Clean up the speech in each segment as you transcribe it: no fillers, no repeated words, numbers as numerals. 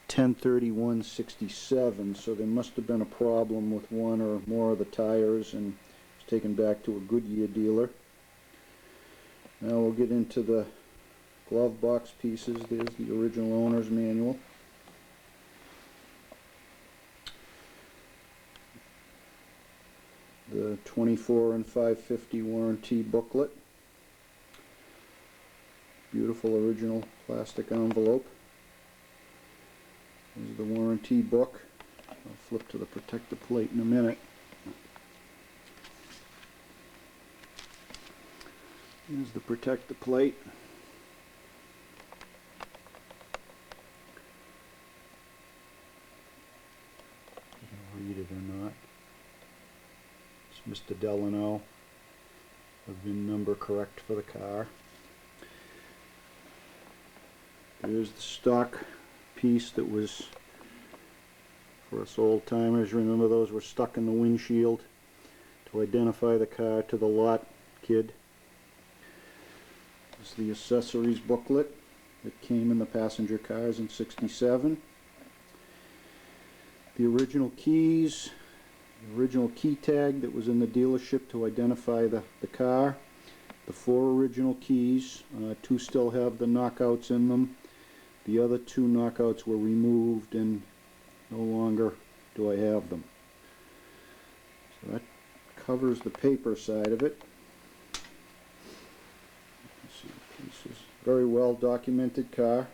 10/31/67, so there must have been a problem with one or more of the tires, and it's taken back to a Goodyear dealer. Now we'll get into the glove box pieces. There's the original owner's manual. The 24 and 550 warranty booklet. Beautiful original plastic envelope. There's the warranty book. I'll flip to the protector plate in a minute. Here's the protector plate. You can read it or not. It's Mr. Delana. The VIN number correct for the car. There's the stock piece that was, for us old timers, remember those were stuck in the windshield to identify the car to the lot kid. This is the accessories booklet that came in the passenger cars in '67. The original keys, the original key tag that was in the dealership to identify the car, the 4 original keys, 2 still have the knockouts in them. The other 2 knockouts were removed and no longer do I have them. So that covers the paper side of it. Let's see the pieces. Very well documented car.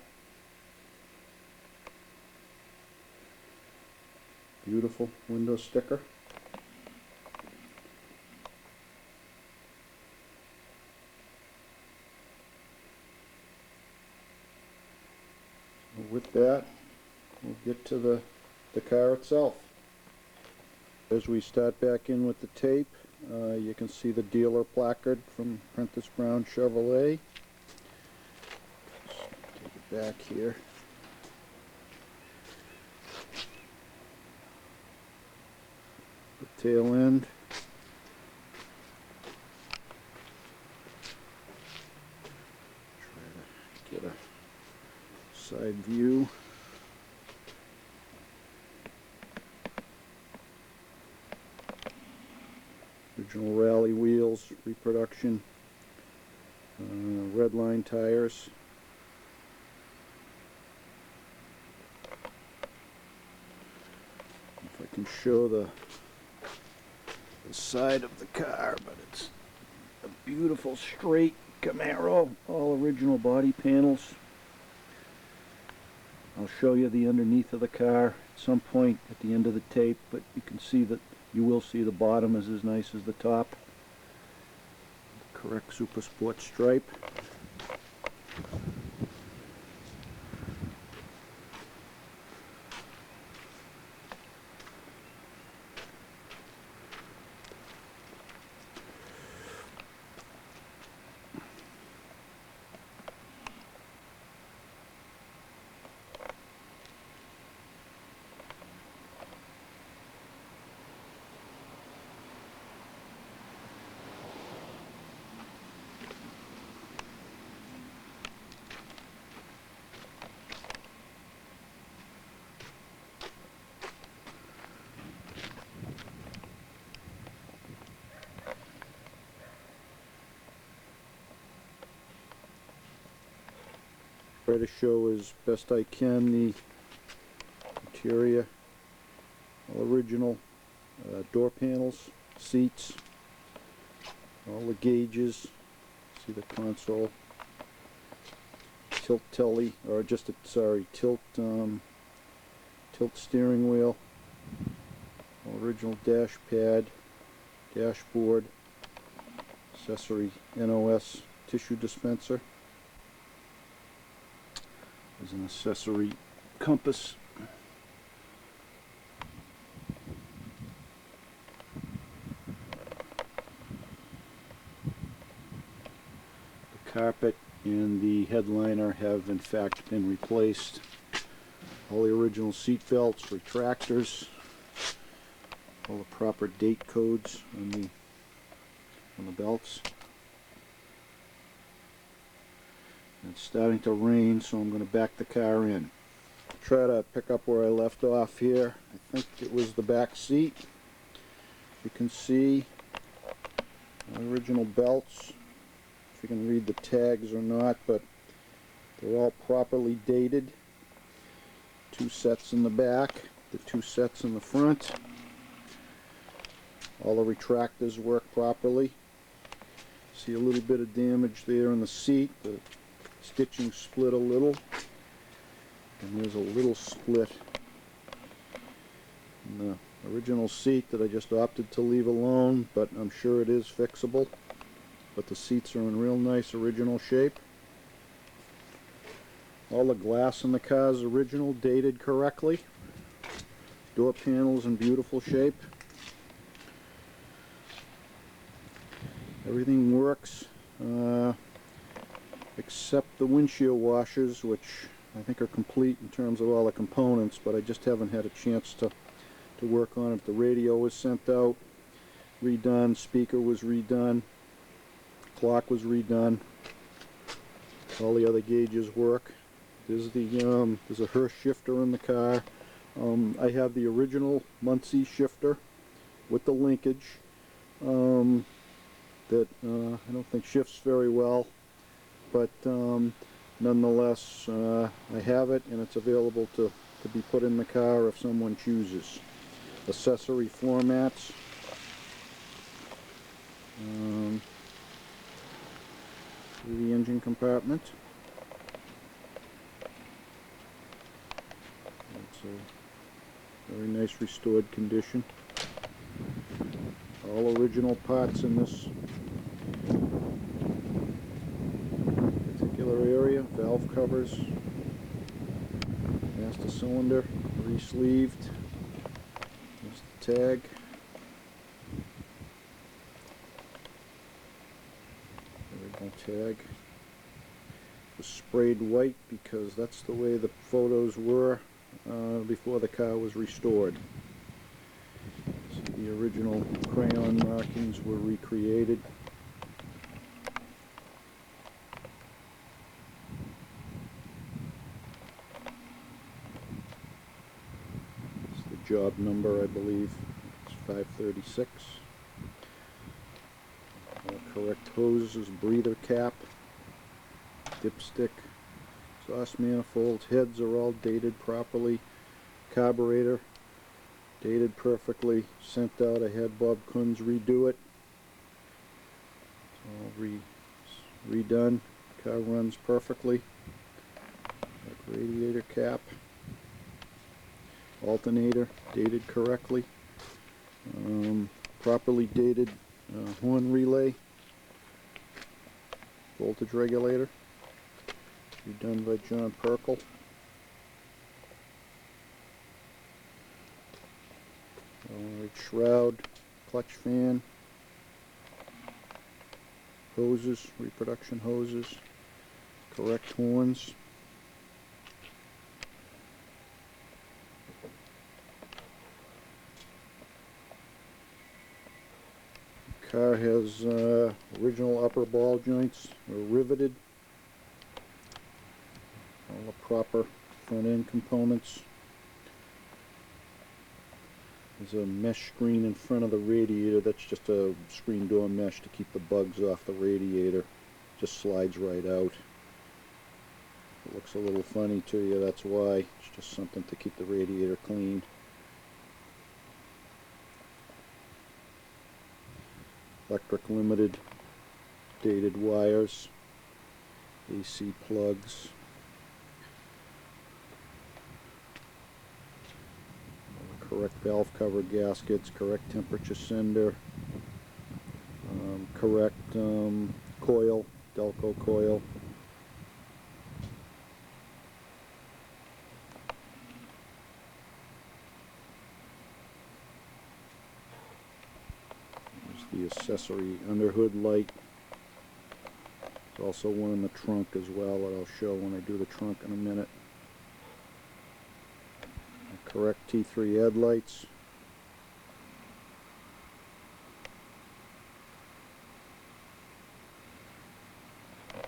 Beautiful window sticker. With that, we'll get to the car itself. As we start back in with the tape, you can see the dealer placard from Prentice Brown Chevrolet. Just take it back here. The tail end. Try to get a side view. Original rally wheels, reproduction, red line tires. If I can show the side of the car, but it's a beautiful straight Camaro, all original body panels. I'll show you the underneath of the car at some point at the end of the tape, but you can see that you will see the bottom is as nice as the top. The correct Super Sport stripe. Try to show as best I can the interior, all original door panels, seats, all the gauges. See the console, tilt telly, or just a tilt steering wheel, all original dash pad, dashboard, accessory NOS tissue dispenser. There's an accessory compass. The carpet and the headliner have in fact been replaced. All the original seat belts, retractors, all the proper date codes on the belts. It's starting to rain, so I'm going to back the car in. try to pick up where I left off here. I think it was the back seat. You can see original belts, if you can read the tags or not, but they're all properly dated. 2 sets in the back, the 2 sets in the front. All the retractors work properly. See a little bit of damage there in the seat. The stitching split a little, and there's a little split in the original seat that I just opted to leave alone, but I'm sure it is fixable. But the seats are in real nice original shape. All the glass in the car is original, dated correctly. Door panels in beautiful shape. Everything works except the windshield washers, which I think are complete in terms of all the components, but I just haven't had a chance to work on it. The radio was sent out, redone, speaker was redone, clock was redone, all the other gauges work. There's a Hurst shifter in the car. I have the original Muncie shifter with the linkage that I don't think shifts very well, but nonetheless I have it, and it's available to be put in the car if someone chooses. Accessory floor mats. The engine compartment. It's a very nice restored condition. All original parts in this particular area. Valve covers, master cylinder, re-sleeved. There's the tag. Original tag. It was sprayed white because that's the way the photos were before the car was restored. So the original crayon markings were recreated. It's the job number, I believe. It's 536. Correct hoses, breather cap, dipstick, exhaust manifolds, heads are all dated properly. Carburetor dated perfectly, sent out. I had Bob Kunz redo it. It's all redone. Car runs perfectly. Radiator cap, alternator dated correctly. Properly dated horn relay, voltage regulator, redone by John Perkle. Shroud, clutch fan, hoses, reproduction hoses, correct horns. The car has original upper ball joints are riveted. All the proper front end components. There's a mesh screen in front of the radiator. That's just a screen door mesh to keep the bugs off the radiator. Just slides right out. It looks a little funny to you, that's why. It's just something to keep the radiator clean. Electric limited, dated wires, AC plugs. Correct valve cover gaskets, correct temperature sender, correct coil, Delco coil. There's the accessory underhood light. There's also one in the trunk as well that I'll show when I do the trunk in a minute. Correct T3 headlights.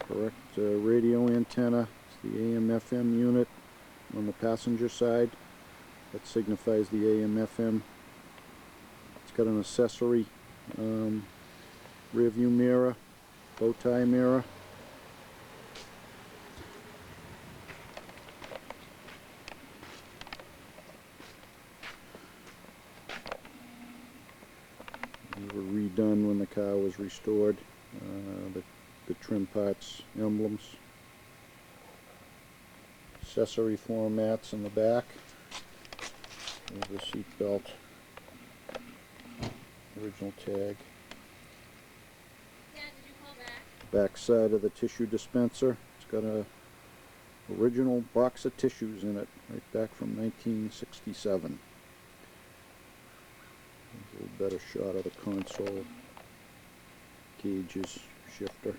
Correct radio antenna. It's the AM/FM unit. on the passenger side. That signifies the AM/FM. It's got an accessory rear view mirror, bow tie mirror. They were redone when the car was restored. The trim parts, emblems, accessory floor mats in the back. There's the seat belt, original tag. Dad, did you call back? Back side of the tissue dispenser. It's got a original box of tissues in it, right back from 1967. There's a little better shot of the console, gauges, shifter.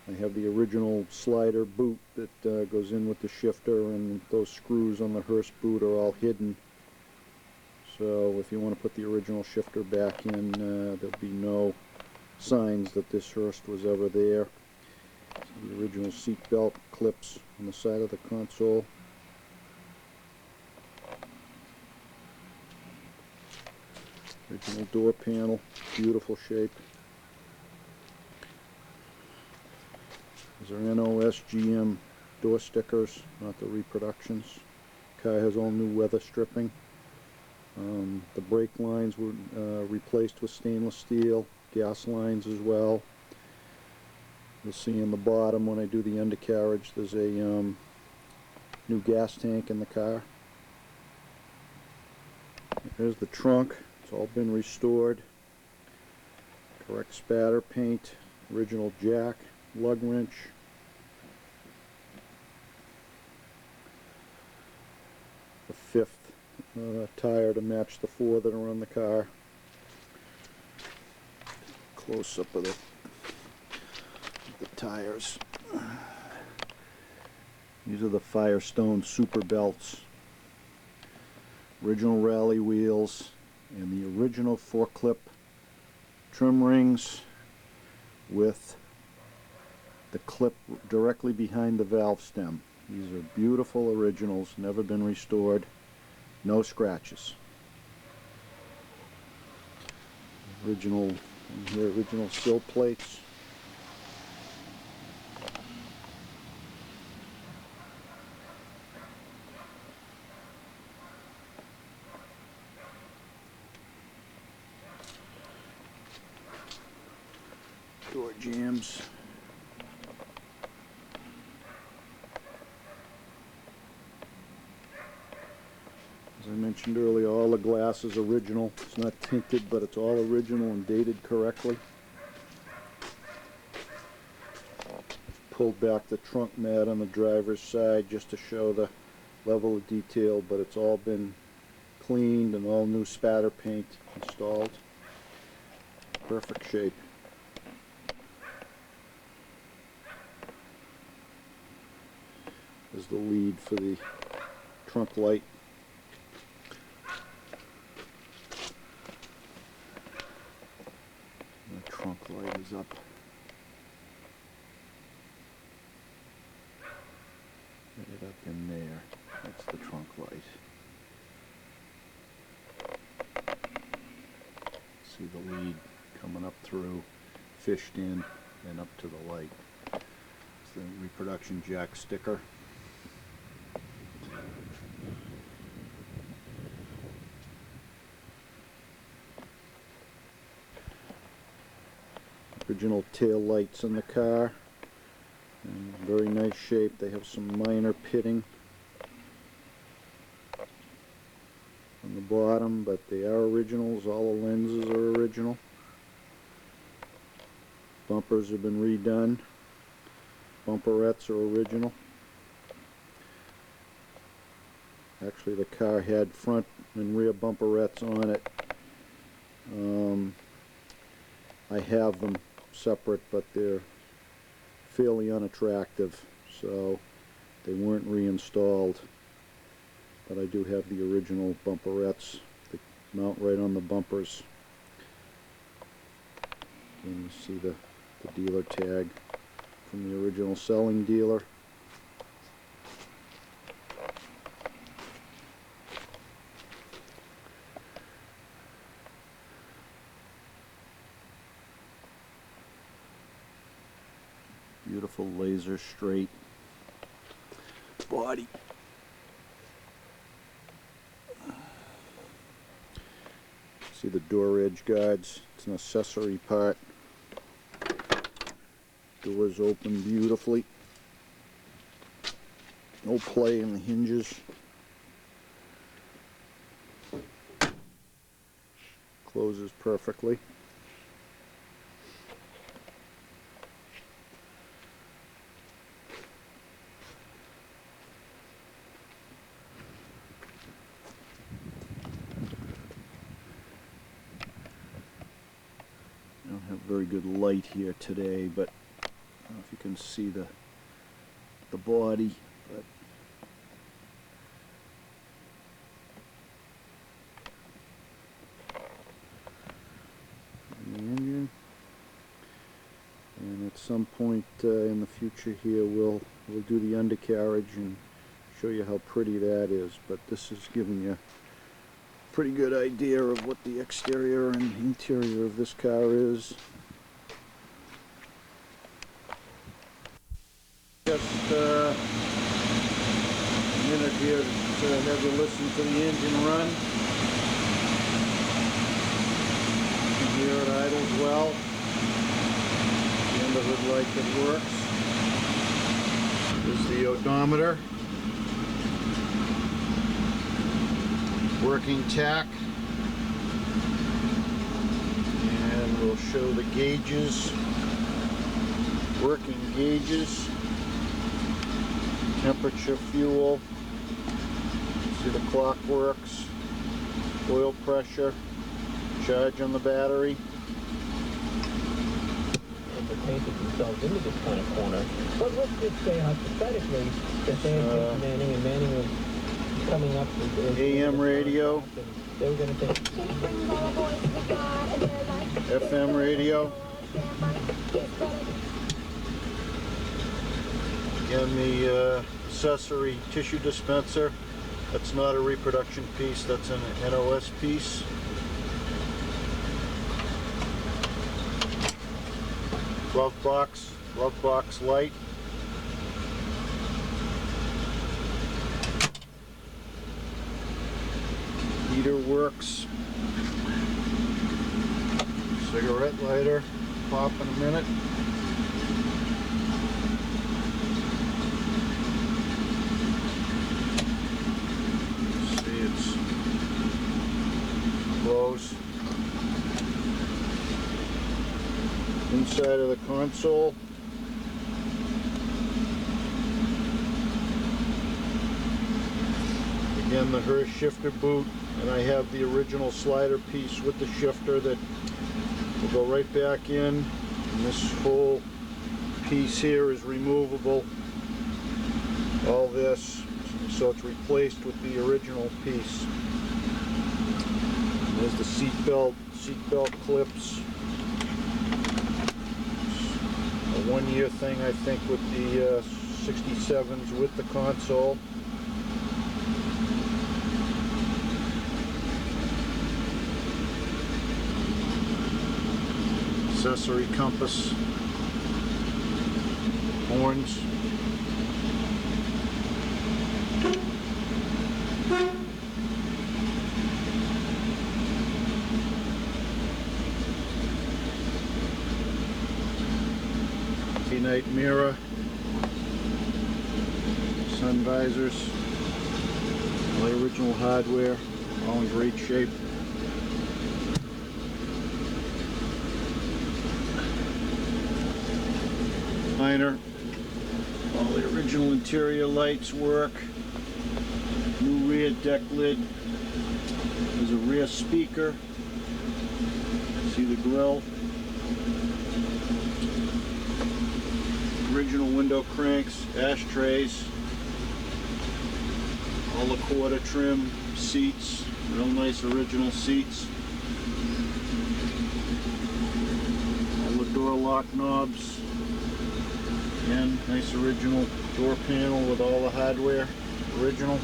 I have the original slider boot that goes in with the shifter, and those screws on the hearse boot are all hidden. So if you want to put the original shifter back in, there'll be no signs that this hearse was ever there. So the original seat belt clips on the side of the console. Original door panel, beautiful shape. These are NOSGM door stickers, not the reproductions. Car has all new weather stripping. The brake lines were replaced with stainless steel, gas lines as well. You'll see in the bottom when I do the undercarriage there's a new gas tank in the car. Here's the trunk. It's all been restored. Correct spatter paint, original jack, lug wrench. The fifth tire to match the four that are on the car. Close up of the tires. These are the Firestone Super Belts. Original rally wheels and the original 4-clip trim rings with the clip directly behind the valve stem. These are beautiful originals, never been restored, no scratches. Original sill plates. Door jambs. As I mentioned earlier, all the glass is original. It's not tinted, but it's all original and dated correctly. Pulled back the trunk mat on the driver's side just to show the level of detail, but it's all been cleaned and all new spatter paint installed. Perfect shape. There's the lead for the trunk light. The trunk light is up. Right up in there. That's the trunk light. See the lead coming up through, fished in, and up to the light. It's the reproduction jack sticker. Original tail lights in the car, in very nice shape. They have some minor pitting on the bottom, but they are originals. All the lenses are original. Bumpers have been redone. Bumperettes are original. Actually, the car had front and rear bumperettes on it. I have them separate, but they're fairly unattractive, so they weren't reinstalled. But I do have the original bumperettes that mount right on the bumpers. And you see the dealer tag from the original selling dealer. Beautiful laser straight body. See the door edge guards, it's an accessory part. Doors open beautifully. No play in the hinges. Closes perfectly. I don't have very good light here today, but I don't know if you can see the body, but the engine. And at some point in the future here, we'll do the undercarriage and show you how pretty that is. But this is giving you a pretty good idea of what the exterior and interior of this car is. Just a minute here to have you listen to the engine run. You can hear it idles well. The end of it like it works. This is the odometer. Working tack. And we'll show the gauges. Working gauges. Temperature, fuel, see the clock works, oil pressure, charge on the battery. If they painted themselves into this kind of corner, but let's just say hypothetically that they had Manning and Manning was coming up with AM radio, they were going to think FM radio. Again, the accessory tissue dispenser. That's not a reproduction piece, that's an NOS piece. Glove box light. Heater works. Cigarette lighter, pop in a minute. Close. Inside of the console. Again, the Hurst shifter boot, and I have the original slider piece with the shifter that will go right back in, and this whole piece here is removable. All this, so it's replaced with the original piece. There's the seat belt clips. A 1-year thing, I think, with the 67s with the console. Accessory compass, horns. Night mirror, sun visors, all the original hardware, all in great shape. Liner, all the original interior lights work. New rear deck lid. There's a rear speaker. See the grill. Original window cranks, ashtrays, all the quarter trim, seats, real nice original seats. All the door lock knobs. Again, nice original door panel with all the hardware, original.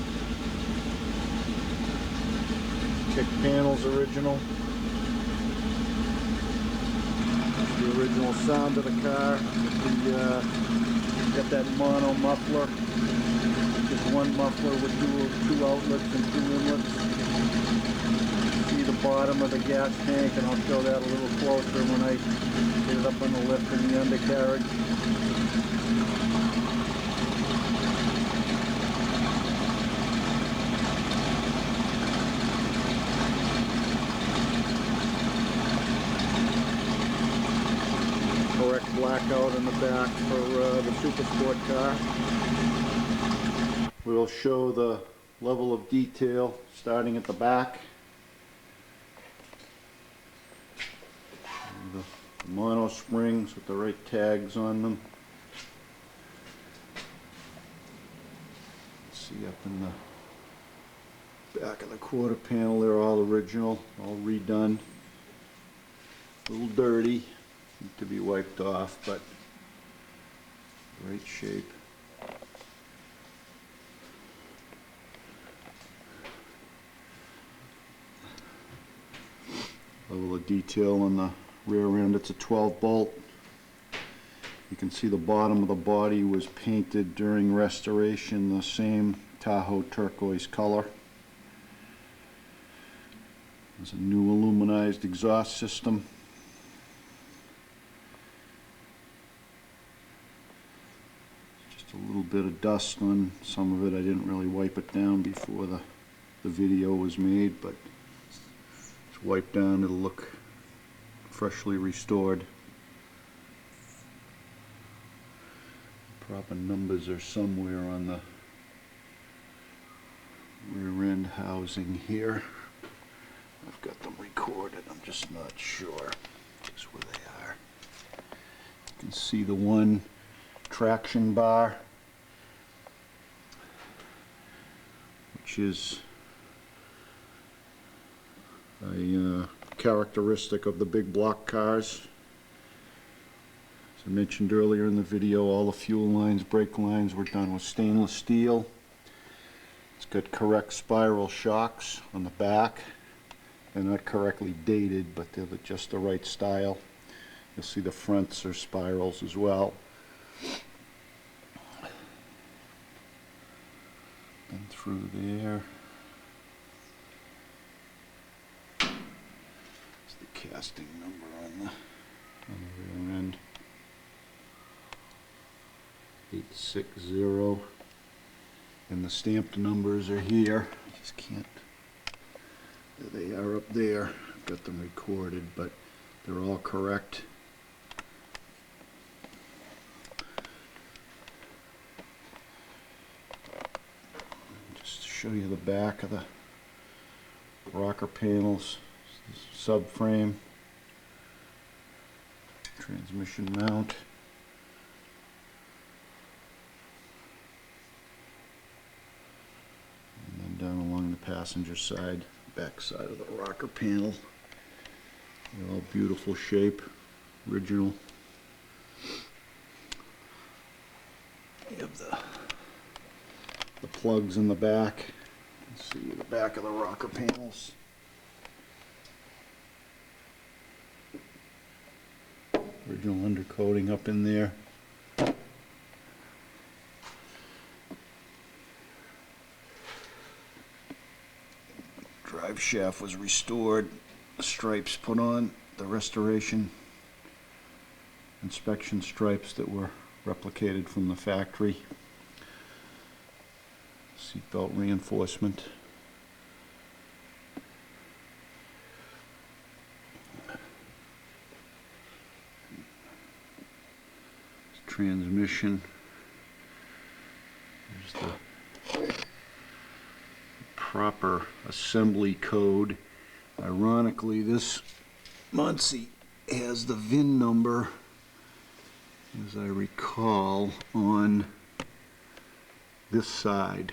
Kick panels original. The original sound of the car. Got that mono muffler. Just one muffler with two outlets and two inlets. See the bottom of the gas tank, and I'll show that a little closer when I get it up on the lift in the undercarriage. Correct blackout in the back for the Super Sport car. We'll show the level of detail starting at the back. The mono springs with the right tags on them. See up in the back of the quarter panel, they're all original, all redone. A little dirty, need to be wiped off, but great shape. Level of detail on the rear end, it's a 12 bolt. You can see the bottom of the body was painted during restoration, the same Tahoe Turquoise color. There's a new aluminized exhaust system. Just a little bit of dust on some of it. I didn't really wipe it down before the video was made, but it's wiped down, it'll look freshly restored. Proper numbers are somewhere on the rear end housing here. I've got them recorded, I'm just not sure just where they are. You can see the one traction bar, which is a characteristic of the big block cars. As I mentioned earlier in the video, all the fuel lines, brake lines were done with stainless steel. It's got correct spiral shocks on the back. They're not correctly dated, but they're just the right style. You'll see the fronts are spirals as well. And through there. It's the casting number on the rear end. 860. And the stamped numbers are here. I just can't. There they are up there. I've got them recorded, but they're all correct. Just to show you the back of the rocker panels, subframe, transmission mount. And then down along the passenger side, back side of the rocker panel. They're all beautiful shape, original. You have the plugs in the back. Let's see the back of the rocker panels. Original undercoating up in there. Drive shaft was restored, the stripes put on, the restoration inspection stripes that were replicated from the factory. Seatbelt reinforcement. Transmission. There's the proper assembly code. Ironically, this Muncie has the VIN number, as I recall, on this side.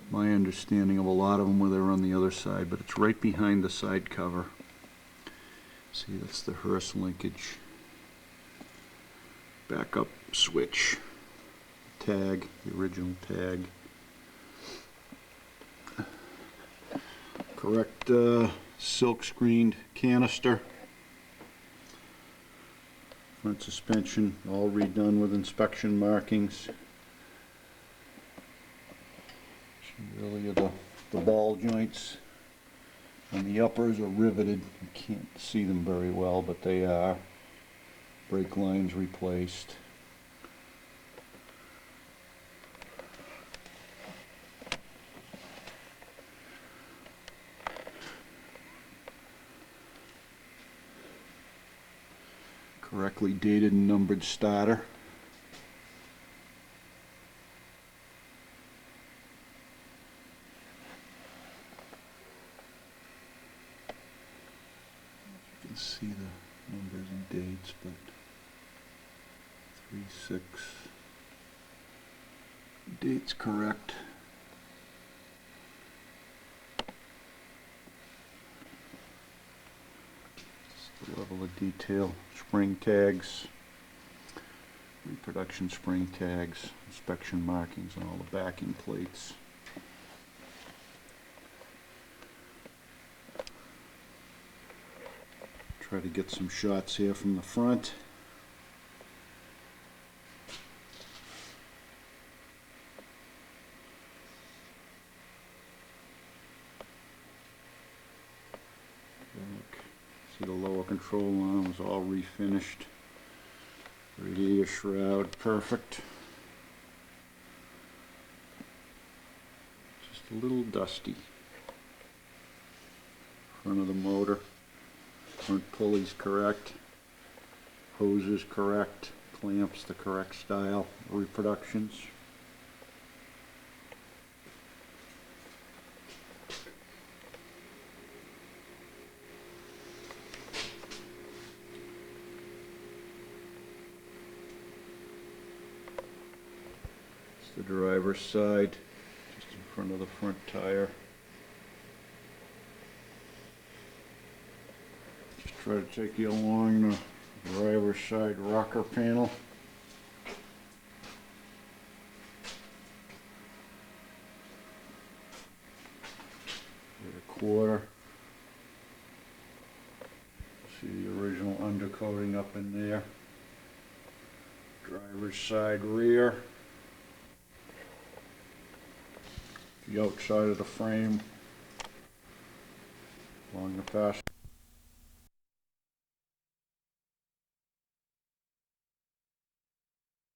My understanding of a lot of them were they're on the other side, but it's right behind the side cover. See, that's the hearse linkage. Back up switch. Tag, the original tag. Correct silk screened canister. Front suspension all redone with inspection markings. Really the ball joints and the uppers are riveted. You can't see them very well, but they are. Brake lines replaced. Correctly dated and numbered starter. You can see the numbers and dates, but 3-6 date's correct. Just the level of detail. Spring tags, reproduction spring tags, inspection markings on all the backing plates. Try to get some shots here from the front. See the lower control line was all refinished. Radiator shroud, perfect. Just a little dusty. Front of the motor. Front pulley's correct. Hoses correct. Clamps the correct style. Reproductions. The driver's side, just in front of the front tire. Just try to take you along the driver's side rocker panel. Get a quarter. See the original undercoating up in there. Driver's side rear. The outside of the frame along the passenger